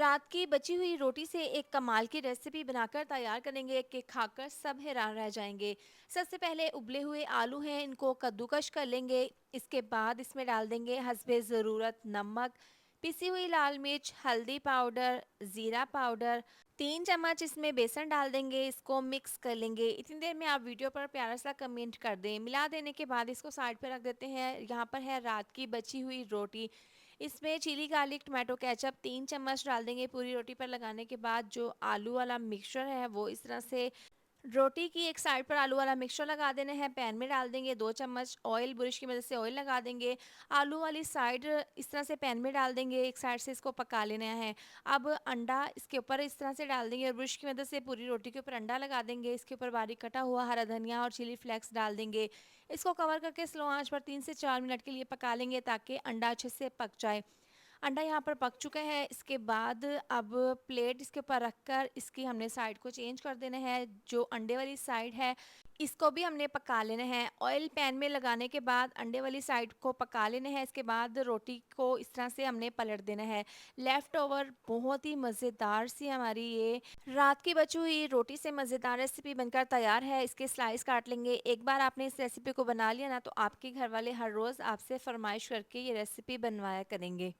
रात की बची हुई रोटी से एक कमाल की रेसिपी बनाकर तैयार करेंगे कि खाकर सब हैरान रह जाएंगे। सबसे पहले उबले हुए आलू हैं, इनको कद्दूकश कर लेंगे। इसके बाद इसमें डाल देंगे हस्बे ज़रूरत नमक, पिसी हुई लाल मिर्च, हल्दी पाउडर, ज़ीरा पाउडर। 3 चम्मच इसमें बेसन डाल देंगे, इसको मिक्स कर लेंगे। इतनी देर में आप वीडियो पर प्यारा सा कमेंट कर दें। मिला देने के बाद इसको साइड पर रख देते हैं। यहाँ पर है रात की बची हुई रोटी। इसमें चिली गार्लिक टमाटो केचप 3 चम्मच डाल देंगे। पूरी रोटी पर लगाने के बाद जो आलू वाला मिक्सचर है वो इस तरह से रोटी की एक साइड पर आलू वाला मिक्सचर लगा देना है। पैन में डाल देंगे 2 चम्मच ऑयल, बुरश की मदद से ऑयल लगा देंगे। आलू वाली साइड इस तरह से पैन में डाल देंगे, एक साइड से इसको पका लेना है। अब अंडा इसके ऊपर इस तरह से डाल देंगे और बुरश की मदद से पूरी रोटी के ऊपर अंडा लगा देंगे। इसके ऊपर बारीक कटा हुआ हरा धनिया और चिली फ्लेक्स डाल देंगे। इसको कवर करके स्लो आंच पर 3 से 4 मिनट के लिए पका लेंगे ताकि अंडा अच्छे से पक जाए। अंडा यहाँ पर पक चुका है। इसके बाद अब प्लेट इसके ऊपर रखकर इसकी हमने साइड को चेंज कर देना है। जो अंडे वाली साइड है इसको भी हमने पका लेना है। ऑयल पैन में लगाने के बाद अंडे वाली साइड को पका लेना है। इसके बाद रोटी को इस तरह से हमने पलट देना है। लेफ़्ट ओवर बहुत ही मज़ेदार सी हमारी ये रात की बची हुई रोटी से मज़ेदार रेसिपी बनकर तैयार है। इसके स्लाइस काट लेंगे। एक बार आपने इस रेसिपी को बना लिया ना तो आपके घर वाले हर रोज़ आपसे फरमाइश करके ये रेसिपी बनवाया करेंगे।